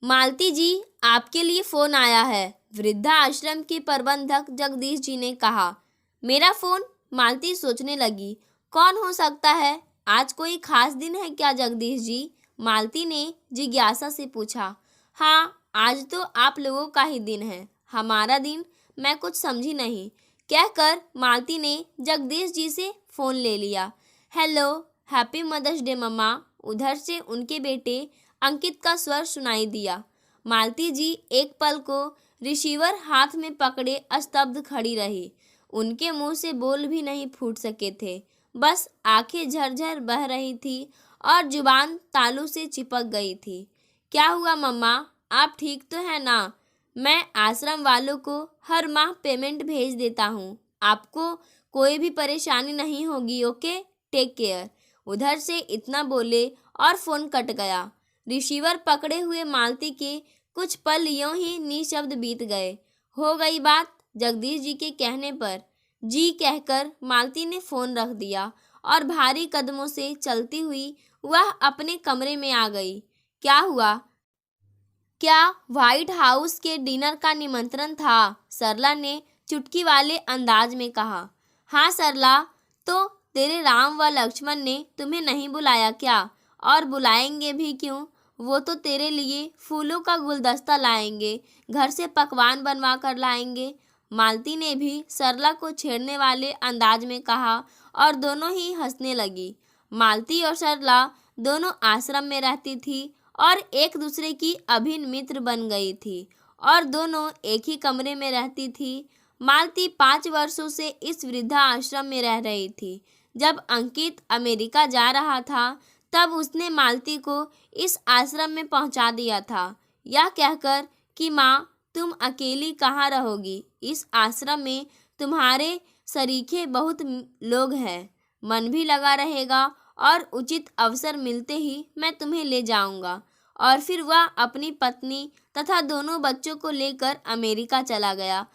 मालती जी, आपके लिए फोन आया है, वृद्धा आश्रम के प्रबंधक जगदीश जी ने कहा। मेरा फोन? मालती सोचने लगी, कौन हो सकता है? आज कोई खास दिन है क्या जगदीश जी? मालती ने जिज्ञासा से पूछा। हाँ, आज तो आप लोगों का ही दिन है। हमारा दिन? मैं कुछ समझी नहीं, कहकर मालती ने जगदीश जी से फोन ले लिया। हेलो, हैप्पी मदर्स डे मम्मा, उधर से उनके बेटे अंकित का स्वर सुनाई दिया। मालती जी एक पल को रिसीवर हाथ में पकड़े स्तब्ध खड़ी रही। उनके मुंह से बोल भी नहीं फूट सके थे, बस आंखें झरझर बह रही थी और जुबान तालू से चिपक गई थी। क्या हुआ मम्मा, आप ठीक तो हैं ना? मैं आश्रम वालों को हर माह पेमेंट भेज देता हूँ, आपको कोई भी परेशानी नहीं होगी। Okay, take care. उधर से इतना बोले और फोन कट गया। रिसीवर पकड़े हुए मालती के कुछ पल यूं ही निशब्द बीत गए। हो गई बात, जगदीश जी के कहने पर जी कहकर मालती ने फोन रख दिया और भारी कदमों से चलती हुई वह अपने कमरे में आ गई। क्या हुआ? क्या व्हाइट हाउस के डिनर का निमंत्रण था? सरला ने चुटकी वाले अंदाज में कहा। हाँ सरला, तो तेरे राम व लक्ष्मण ने तुम्हें नहीं बुलाया क्या? और बुलाएंगे भी क्यों? वो तो तेरे लिए फूलों का गुलदस्ता लाएंगे, घर से पकवान बनवा कर लाएंगे। मालती ने भी सरला को छेड़ने वाले अंदाज में कहा और दोनों ही हंसने लगी। मालती और सरला दोनों आश्रम में रहती थी और एक दूसरे की अभिन्न मित्र बन गई थी और दोनों एक ही कमरे में रहती थी। मालती 5 वर्षों से इस वृद्धा आश्रम में रह रही थी। जब अंकित अमेरिका जा रहा था तब उसने मालती को इस आश्रम में पहुंचा दिया था, यह कहकर कि माँ, तुम अकेली कहाँ रहोगी, इस आश्रम में तुम्हारे सरीखे बहुत लोग हैं, मन भी लगा रहेगा और उचित अवसर मिलते ही मैं तुम्हें ले जाऊंगा। और फिर वह अपनी पत्नी तथा दोनों बच्चों को लेकर अमेरिका चला गया।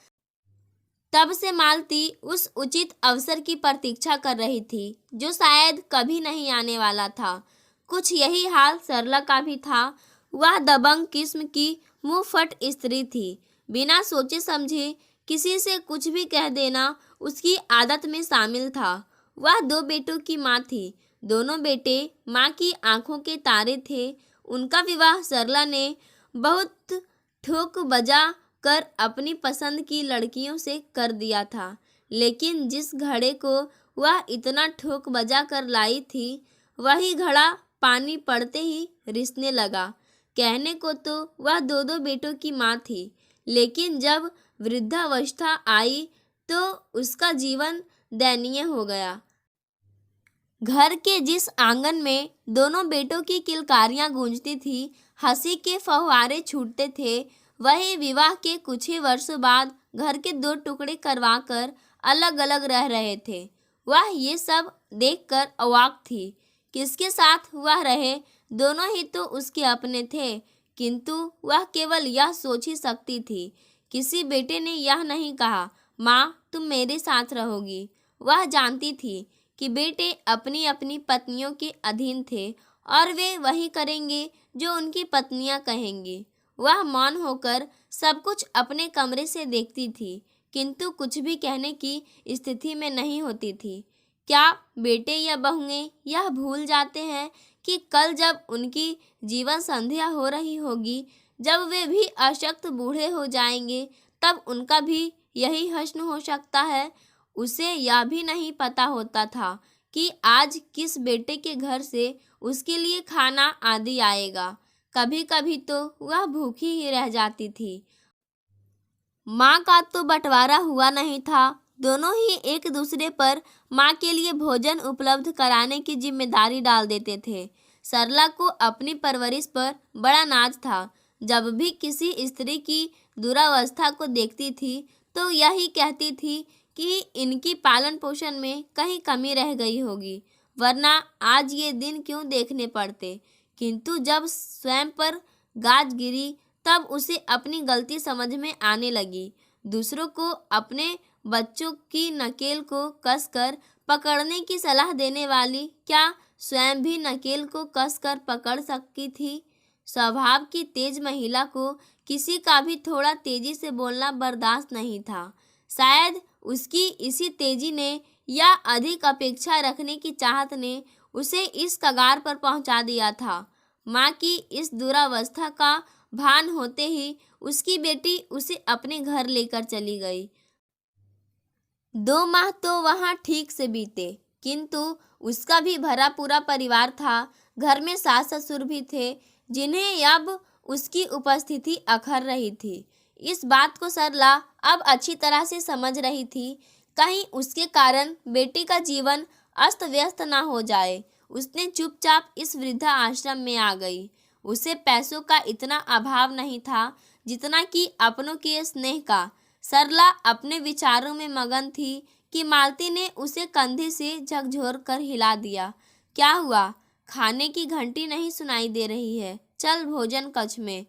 तब से मालती उस उचित अवसर की प्रतीक्षा कर रही थी जो शायद कभी नहीं आने वाला था। कुछ यही हाल सरला का भी था। वह दबंग किस्म की मुंहफट स्त्री थी। बिना सोचे समझे किसी से कुछ भी कह देना उसकी आदत में शामिल था। वह 2 बेटों की माँ थी। दोनों बेटे माँ की आंखों के तारे थे। उनका विवाह सरला ने बहुत ठोक बजा कर अपनी पसंद की लड़कियों से कर दिया था, लेकिन जिस घड़े को वह इतना ठोक बजा कर लाई थी वही घड़ा पानी पड़ते ही रिसने लगा। कहने को तो वह 2 बेटों की माँ थी, लेकिन जब वृद्धावस्था आई तो उसका जीवन दयनीय हो गया। घर के जिस आंगन में दोनों बेटों की किलकारियां गूंजती थी, हंसी के फव्वारे छूटते थे, वही विवाह के कुछ ही वर्षों बाद घर के 2 टुकड़े करवाकर अलग अलग रह रहे थे। वह ये सब देखकर अवाक थी। किसके साथ वह रहे, दोनों ही तो उसके अपने थे, किंतु वह केवल यह सोच ही सकती थी। किसी बेटे ने यह नहीं कहा, माँ तुम मेरे साथ रहोगी। वह जानती थी कि बेटे अपनी अपनी पत्नियों के अधीन थे और वे वही करेंगे जो उनकी पत्नियां कहेंगी। वह मौन होकर सब कुछ अपने कमरे से देखती थी, किंतु कुछ भी कहने की स्थिति में नहीं होती थी। क्या बेटे या बहुएं यह भूल जाते हैं कि कल जब उनकी जीवन संध्या हो रही होगी, जब वे भी अशक्त बूढ़े हो जाएंगे, तब उनका भी यही हश्न हो सकता है। उसे यह भी नहीं पता होता था कि आज किस बेटे के घर से उसके लिए खाना आदि आएगा। कभी कभी तो वह भूखी ही रह जाती थी। माँ का तो बंटवारा हुआ नहीं था। दोनों ही एक दूसरे पर माँ के लिए भोजन उपलब्ध कराने की जिम्मेदारी डाल देते थे। सरला को अपनी परवरिश पर बड़ा नाज था। जब भी किसी स्त्री की दुरावस्था को देखती थी तो यही कहती थी कि इनकी पालन पोषण में कहीं कमी रह गई होगी, वरना आज ये दिन क्यों देखने पड़ते। किंतु जब स्वयं पर गाज गिरी तब उसे अपनी गलती समझ में आने लगी। दूसरों को अपने बच्चों की नकेल को कसकर पकड़ने की सलाह देने वाली क्या स्वयं भी नकेल को कसकर पकड़ सकती थी? स्वभाव की तेज महिला को किसी का भी थोड़ा तेजी से बोलना बर्दाश्त नहीं था। शायद उसकी इसी तेजी ने या अधिक अपेक्षा रखने की चाहत ने उसे इस कगार पर पहुंचा दिया था। माँ की इस दुरावस्था का भान होते ही उसकी बेटी उसे अपने घर लेकर चली गई। 2 माह तो वहाँ ठीक से बीते, किंतु उसका भी भरा पूरा परिवार था। घर में सास ससुर भी थे, जिन्हें अब उसकी उपस्थिति अखर रही थी। इस बात को सरला अब अच्छी तरह से समझ रही थी, कहीं उसके कारण बेटी का जीवन अस्त व्यस्त ना हो जाए। उसने चुपचाप इस वृद्धा आश्रम में आ गई। उसे पैसों का इतना अभाव नहीं था जितना कि अपनों के स्नेह का। सरला अपने विचारों में मगन थी कि मालती ने उसे कंधे से झकझोर कर हिला दिया। क्या हुआ? खाने की घंटी नहीं सुनाई दे रही है? चल भोजन कक्ष में।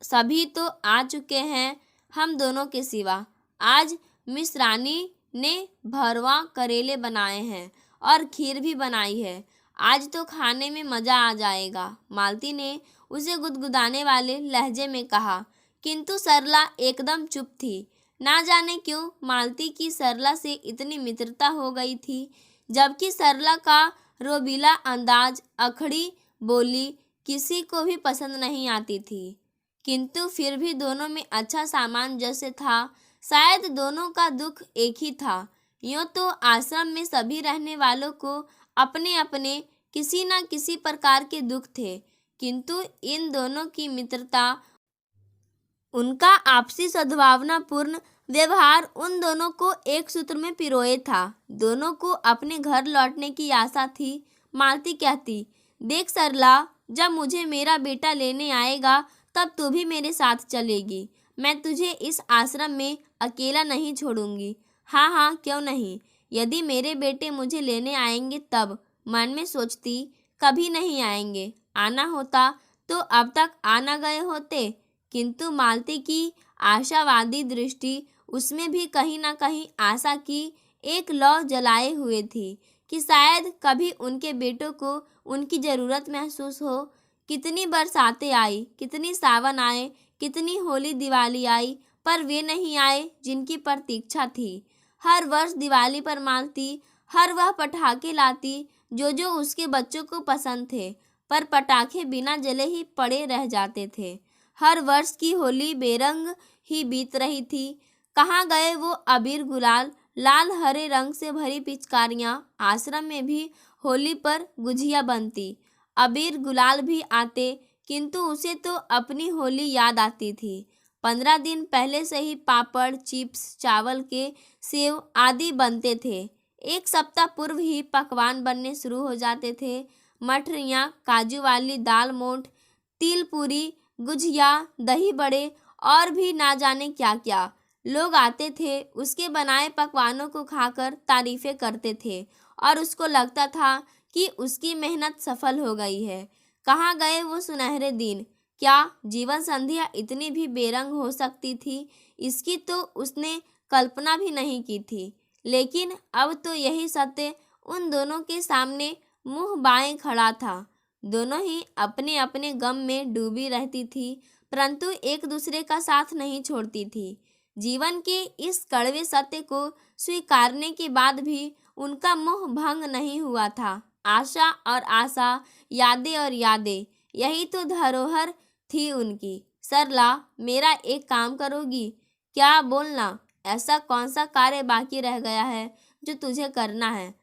सभी तो आ चुके हैं, हम दोनों के सिवा। आज मिस रानी ने भरवा करेले बनाए हैं और खीर भी बनाई है। आज तो खाने में मज़ा आ जाएगा, मालती ने उसे गुदगुदाने वाले लहजे में कहा। किंतु सरला एकदम चुप थी। ना जाने क्यों मालती की सरला से इतनी मित्रता हो गई थी, जबकि सरला का रोबीला अंदाज, अखड़ी बोली किसी को भी पसंद नहीं आती थी। किंतु फिर भी दोनों में अच्छा सामंजस्य था। शायद दोनों का दुख एक ही था। यूँ तो आश्रम में सभी रहने वालों को अपने अपने किसी न किसी प्रकार के दुख थे, किंतु इन दोनों की मित्रता, उनका आपसी सद्भावनापूर्ण व्यवहार उन दोनों को एक सूत्र में पिरोए था। दोनों को अपने घर लौटने की आशा थी। मालती कहती, देख सरला, जब मुझे मेरा बेटा लेने आएगा तब तू भी मेरे साथ चलेगी। मैं तुझे इस आश्रम में अकेला नहीं छोड़ूंगी। हाँ हाँ, क्यों नहीं। यदि मेरे बेटे मुझे लेने आएंगे तब। मन में सोचती, कभी नहीं आएंगे। आना होता तो अब तक आ न गए होते। किंतु मालती की आशावादी दृष्टि उसमें भी कहीं न कहीं आशा की एक लौ जलाए हुए थी कि शायद कभी उनके बेटों को उनकी ज़रूरत महसूस हो। कितनी बरसातें आई, कितनी सावन आए, कितनी होली दिवाली आई, पर वे नहीं आए जिनकी प्रतीक्षा थी। हर वर्ष दिवाली पर मालती हर वह पटाखे लाती जो उसके बच्चों को पसंद थे, पर पटाखे बिना जले ही पड़े रह जाते थे। हर वर्ष की होली बेरंग ही बीत रही थी। कहाँ गए वो अबीर गुलाल, लाल हरे रंग से भरी पिचकारियाँ। आश्रम में भी होली पर गुझिया बनती, अबीर गुलाल भी आते, किंतु उसे तो अपनी होली याद आती थी। 15 दिन पहले से ही पापड़, चिप्स, चावल के सेव आदि बनते थे। 1 सप्ताह पूर्व ही पकवान बनने शुरू हो जाते थे। मठरियाँ, काजू वाली दाल मोठ, तिल पूरी, गुझिया, दही बड़े और भी ना जाने क्या क्या। लोग आते थे, उसके बनाए पकवानों को खाकर तारीफें करते थे और उसको लगता था कि उसकी मेहनत सफल हो गई है। कहाँ गए वो सुनहरे दिन? क्या जीवन संध्या इतनी भी बेरंग हो सकती थी? इसकी तो उसने कल्पना भी नहीं की थी। लेकिन अब तो यही सत्य उन दोनों के सामने मुंह बाएं खड़ा था। दोनों ही अपने अपने गम में डूबी रहती थी, परंतु एक दूसरे का साथ नहीं छोड़ती थी। जीवन के इस कड़वे सत्य को स्वीकारने के बाद भी उनका मोह भंग नहीं हुआ था। आशा और आशा, यादें और यादें, यही तो धरोहर थी उनकी। सरला, मेरा एक काम करोगी? क्या? बोलना। ऐसा कौन सा कार्य बाकी रह गया है जो तुझे करना है?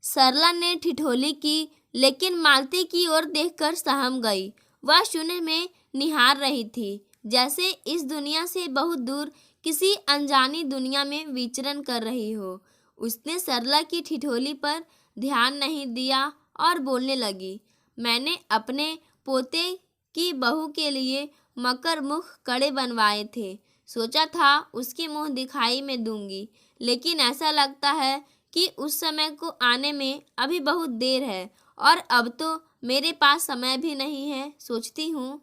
सरला ने ठिठोली की, लेकिन मालती की ओर देखकर सहम गई। वह शून्य में निहार रही थी, जैसे इस दुनिया से बहुत दूर किसी अनजानी दुनिया में विचरण कर रही हो। उसने सरला की ठिठोली पर ध्यान नहीं दिया और बोलने लगी, मैंने अपने पोते की बहू के लिए मकर मुख कड़े बनवाए थे। सोचा था उसके मुंह दिखाई में दूंगी, लेकिन ऐसा लगता है कि उस समय को आने में अभी बहुत देर है और अब तो मेरे पास समय भी नहीं है। सोचती हूँ,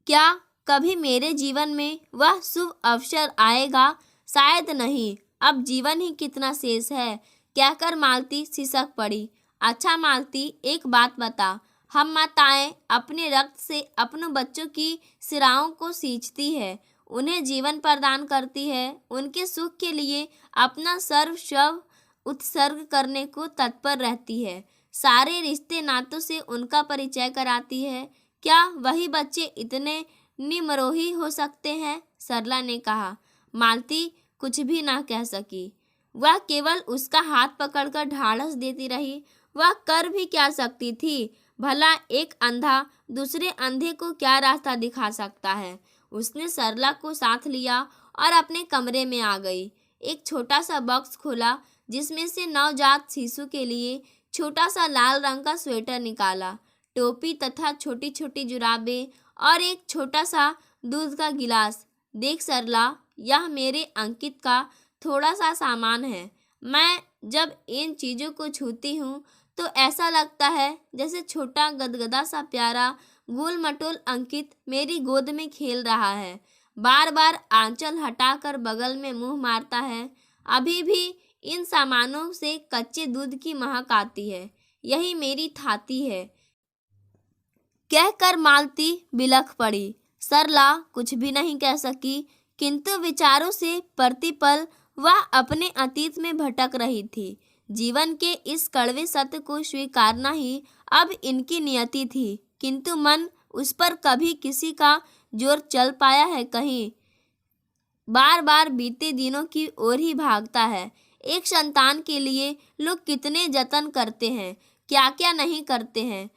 क्या कभी मेरे जीवन में वह शुभ अवसर आएगा? शायद नहीं। अब जीवन ही कितना शेष है। कहकर मालती सिसक पड़ी। अच्छा मालती, एक बात बता, हम माताएं अपने रक्त से अपनों बच्चों की सिराओं को सींचती है, उन्हें जीवन प्रदान करती है, उनके सुख के लिए अपना सर्वस्व उत्सर्ग करने को तत्पर रहती है, सारे रिश्ते नातों से उनका परिचय कराती है। क्या वही बच्चे इतने निमरोही हो सकते हैं? सरला ने कहा। मालती कुछ भी ना कह सकी। वह केवल उसका हाथ पकड़कर ढाढ़स देती रही। वह कर भी क्या सकती थी? भला एक अंधा दूसरे अंधे को क्या रास्ता दिखा सकता है? उसने सरला को साथ लिया और अपने कमरे में आ गई। एक छोटा सा बॉक्स खोला जिसमें से नवजात शिशु के लिए छोटा सा लाल रंग का स्वेटर निकाला, टोपी तथा छोटी छोटी जुराबें और एक छोटा सा दूध का गिलास। देख सरला, यह मेरे अंकित का थोड़ा सा सामान है। मैं जब इन चीज़ों को छूती हूँ तो ऐसा लगता है जैसे छोटा गदगदा सा प्यारा गोल मटोल अंकित मेरी गोद में खेल रहा है। बार बार आंचल हटाकर बगल में मुंह मारता है। अभी भी इन सामानों से कच्चे दूध की महक आती है। यही मेरी थाती है। कहकर मालती बिलख पड़ी। सरला कुछ भी नहीं कह सकी, किंतु विचारों से प्रतिपल वह अपने अतीत में भटक रही थी। जीवन के इस कड़वे सत्य को स्वीकारना ही अब इनकी नियति थी, किंतु मन उस पर कभी किसी का जोर चल पाया है कहीं? बार बार बीते दिनों की ओर ही भागता है। एक संतान के लिए लोग कितने जतन करते हैं, क्या क्या नहीं करते हैं,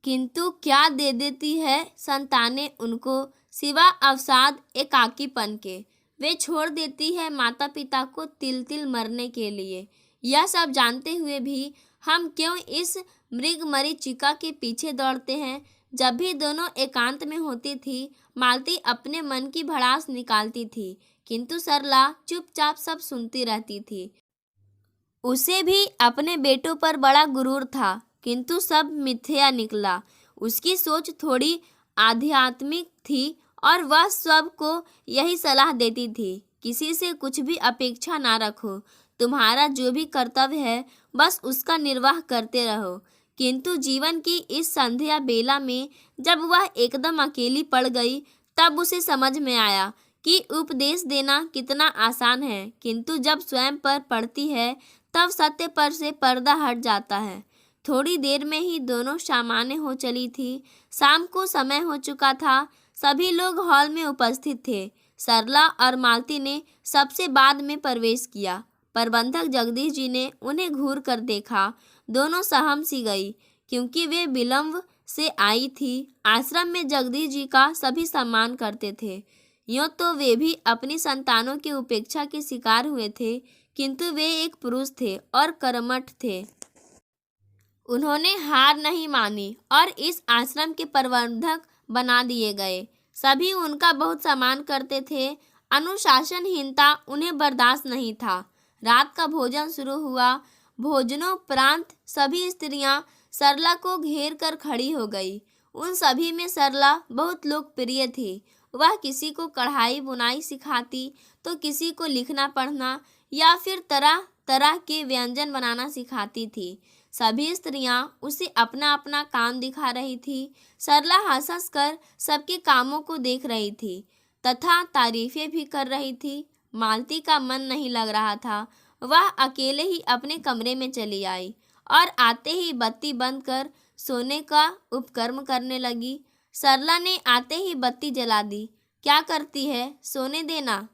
किंतु क्या दे देती है संतानें उनको सिवा अवसाद एकाकीपन के। वे छोड़ देती है माता पिता को तिल तिल मरने के लिए। यह सब जानते हुए भी हम क्यों इस मृग मरीचिका के पीछे दौड़ते हैं? जब भी दोनों एकांत में होती थी, मालती अपने मन की भड़ास निकालती थी, किंतु सरला चुपचाप सब सुनती रहती थी। उसे भी अपने बेटों पर बड़ा गुरूर था, किंतु सब मिथ्या निकला। उसकी सोच थोड़ी आध्यात्मिक थी और वह सबको यही सलाह देती थी, किसी से कुछ भी अपेक्षा ना रखो, तुम्हारा जो भी कर्तव्य है बस उसका निर्वाह करते रहो। किंतु जीवन की इस संध्या बेला में जब वह एकदम अकेली पड़ गई, तब उसे समझ में आया कि उपदेश देना कितना आसान है, किंतु जब स्वयं पर पड़ती है तब सत्य पर से पर्दा हट जाता है। थोड़ी देर में ही दोनों सामान्य हो चली थी। शाम को समय हो चुका था। सभी लोग हॉल में उपस्थित थे। सरला और मालती ने सबसे बाद में प्रवेश किया। प्रबंधक जगदीश जी ने उन्हें घूर कर देखा। दोनों सहम सी गई, क्योंकि वे विलंब से आई थी। आश्रम में जगदीश जी का सभी सम्मान करते थे। यूँ तो वे भी अपनी संतानों की उपेक्षा के शिकार हुए थे, किंतु वे एक पुरुष थे और कर्मठ थे। उन्होंने हार नहीं मानी और इस आश्रम के प्रबंधक बना दिए गए। सभी उनका बहुत सम्मान करते थे। अनुशासनहीनता उन्हें बर्दाश्त नहीं था। रात का भोजन शुरू हुआ। भोजनोपरांत सभी स्त्रियां सरला को घेर कर खड़ी हो गई। उन सभी में सरला बहुत लोकप्रिय थी। वह किसी को कढ़ाई बुनाई सिखाती, तो किसी को लिखना पढ़ना या फिर तरह तरह के व्यंजन बनाना सिखाती थी। सभी स्त्रियां उसे अपना अपना काम दिखा रही थी। सरला हंस हंस कर सबके कामों को देख रही थी तथा तारीफें भी कर रही थी। मालती का मन नहीं लग रहा था। वह अकेले ही अपने कमरे में चली आई और आते ही बत्ती बंद कर सोने का उपक्रम करने लगी। सरला ने आते ही बत्ती जला दी। क्या करती है, सोने देना।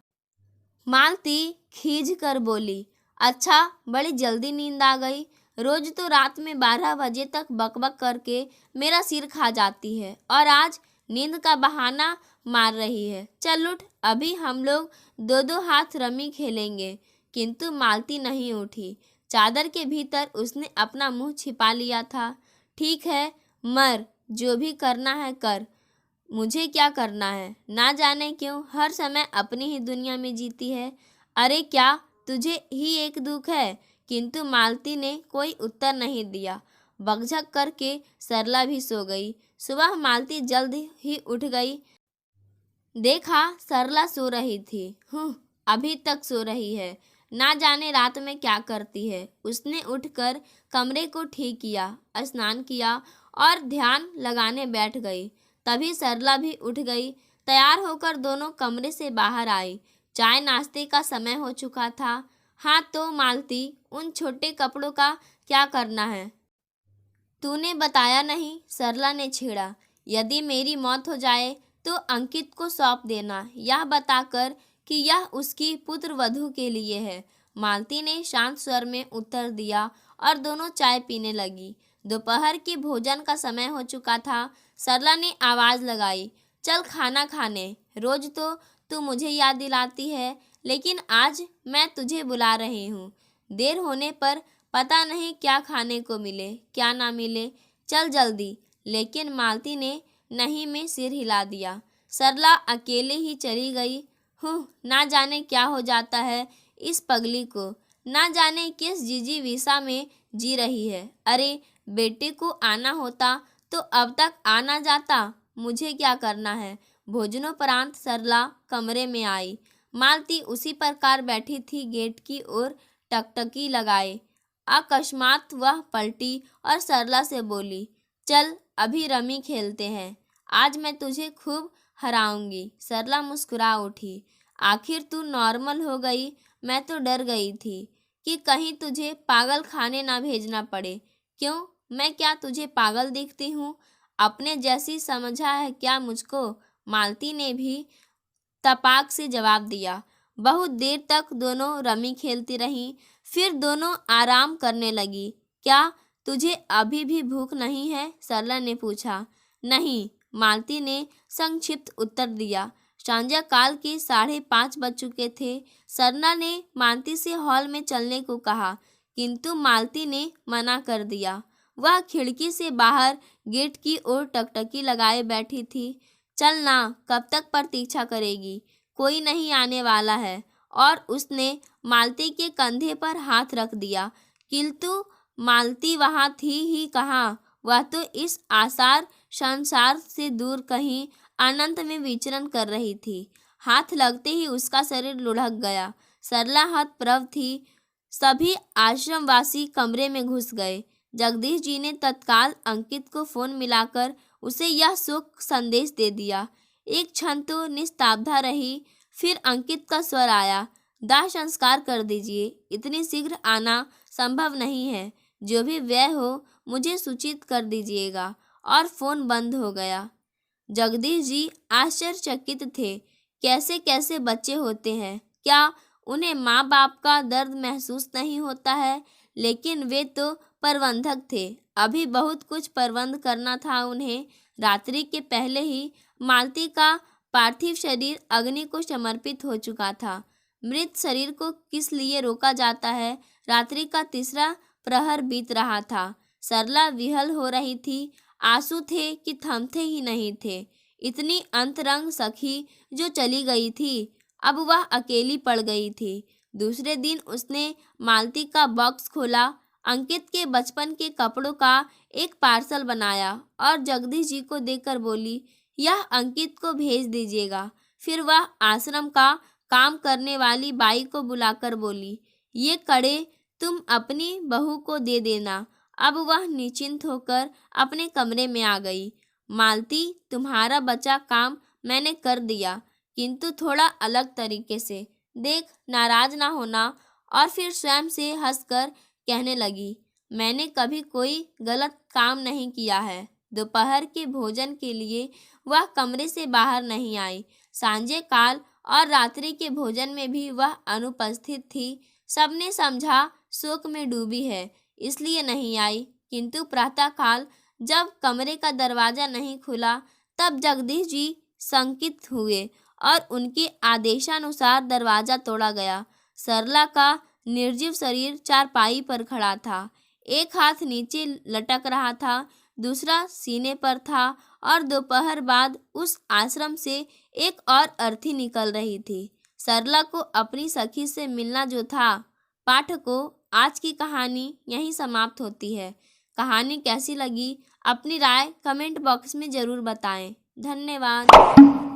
मालती खींच कर बोली। अच्छा, बड़ी जल्दी नींद आ गई। रोज तो रात में 12 बजे तक बकबक करके मेरा सिर खा जाती है और आज नींद का बहाना मार रही है। चल उठ, अभी हम लोग दो दो हाथ रमी खेलेंगे। किंतु मालती नहीं उठी। चादर के भीतर उसने अपना मुंह छिपा लिया था। ठीक है, मर, जो भी करना है कर, मुझे क्या करना है। ना जाने क्यों हर समय अपनी ही दुनिया में जीती है। अरे क्या तुझे ही एक दुख है? किंतु मालती ने कोई उत्तर नहीं दिया। बकझक करके सरला भी सो गई। सुबह मालती जल्द ही उठ गई। देखा सरला सो रही थी। अभी तक सो रही है, ना जाने रात में क्या करती है। उसने उठकर कमरे को ठीक किया, स्नान किया और ध्यान लगाने बैठ गई। तभी सरला भी उठ गई। तैयार होकर दोनों कमरे से बाहर आई। चाय नाश्ते का समय हो चुका था। हाँ तो मालती, उन छोटे कपड़ों का क्या करना है? तूने बताया नहीं, सरला ने छेड़ा। यदि मेरी मौत हो जाए तो अंकित को सौंप देना, यह बताकर कि यह उसकी पुत्र वधू के लिए है। मालती ने शांत स्वर में उत्तर दिया और दोनों चाय पीने लगी। दोपहर के भोजन का समय हो चुका था। सरला ने आवाज़ लगाई, चल खाना खाने। रोज तो तू मुझे याद दिलाती है, लेकिन आज मैं तुझे बुला रही हूँ। देर होने पर पता नहीं क्या खाने को मिले क्या ना मिले, चल जल्दी। लेकिन मालती ने नहीं में सिर हिला दिया। सरला अकेले ही चली गई। ना जाने क्या हो जाता है इस पगली को, ना जाने किस जीजी विसा में जी रही है। अरे बेटे को आना होता तो अब तक आना जाता, मुझे क्या करना है। भोजनोपरांत सरला कमरे में आई। मालती उसी प्रकार बैठी थी, गेट की ओर टकटकी लगाए। अकस्मात वह पलटी और सरला से बोली, चल अभी रमी खेलते हैं, आज मैं तुझे खूब हराऊंगी। सरला मुस्कुरा उठी। आखिर तू नॉर्मल हो गई, मैं तो डर गई थी कि कहीं तुझे पागल खाने ना भेजना पड़े। क्यों, मैं क्या तुझे पागल दिखती हूँ? अपने जैसी समझा है क्या मुझको? मालती ने भी तपाक से जवाब दिया। बहुत देर तक दोनों रमी खेलती रहीं। फिर दोनों आराम करने लगी। क्या तुझे अभी भी भूख नहीं है? सरला ने पूछा। नहीं, मालती ने संक्षिप्त उत्तर दिया। सांझा काल के 5:30 बज चुके थे। सरला ने मालती से हॉल में चलने को कहा, किंतु मालती ने मना कर दिया। वह खिड़की से बाहर गेट की ओर टकटकी लगाए बैठी थी। चल ना, कब तक प्रतीक्षा करेगी? कोई नहीं आने वाला है। और उसने मालती के कंधे पर हाथ रख दिया। किंतु मालती वहाँ थी ही कहाँ। वह तो इस आसार संसार से दूर कहीं अनंत में विचरण कर रही थी। हाथ लगते ही उसका शरीर लुढ़क गया। सरला हतप्रभ थी। सभी आश्रमवासी कमरे में घुस गए। जगदीश जी ने तत्काल अंकित को फोन मिलाकर उसे यह शोक संदेश दे दिया। एक क्षण तो निस्तब्धता रही। फिर अंकित का स्वर आया, दाह संस्कार कर दीजिए, इतनी शीघ्र आना संभव नहीं है। जो भी व्यय हो मुझे सूचित कर दीजिएगा। और फोन बंद हो गया। जगदीश जी आश्चर्यचकित थे। कैसे कैसे बच्चे होते हैं, क्या उन्हें माँ बाप का दर्द महसूस नहीं होता है? लेकिन वे तो प्रबंधक थे, अभी बहुत कुछ प्रबंध करना था उन्हें। रात्रि के पहले ही मालती का पार्थिव शरीर अग्नि को समर्पित हो चुका था। मृत शरीर को किस लिए रोका जाता है? रात्रि का तीसरा प्रहर बीत रहा था। सरला विहल हो रही थी। आंसू थे कि थमते ही नहीं थे। इतनी अंतरंग सखी जो चली गई थी, अब वह अकेली पड़ गई थी। दूसरे दिन उसने मालती का बॉक्स खोला, अंकित के बचपन के कपड़ों का एक पार्सल बनाया और जगदीश जी को देकर बोली, यह अंकित को भेज दीजिएगा। फिर वह आश्रम का काम करने वाली बाई को बुलाकर बोली, ये कड़े तुम अपनी बहू को दे देना। अब वह निश्चिंत होकर अपने कमरे में आ गई। मालती, तुम्हारा बचा काम मैंने कर दिया, किंतु थोड़ा अलग तरीके से। देख, नाराज ना होना। और फिर स्वयं से हंसकर कहने लगी, मैंने कभी कोई गलत काम नहीं किया है। दोपहर के भोजन के लिए वह कमरे से बाहर नहीं आई। सांझे काल और रात्रि के भोजन में भी वह अनुपस्थित थी। सबने समझा शोक में डूबी है, इसलिए नहीं आई। किंतु प्रातःकाल जब कमरे का दरवाजा नहीं खुला, तब जगदीश जी शंकित हुए और उनके आदेशानुसार दरवाजा तोड़ा गया। सरला का निर्जीव शरीर चारपाई पर खड़ा था। एक हाथ नीचे लटक रहा था, दूसरा सीने पर था और दोपहर बाद उस आश्रम से एक और अर्थी निकल रही थी। सरला को अपनी सखी से मिलना जो था। पाठकों, आज की कहानी यहीं समाप्त होती है। कहानी कैसी लगी अपनी राय कमेंट बॉक्स में ज़रूर बताएं। धन्यवाद।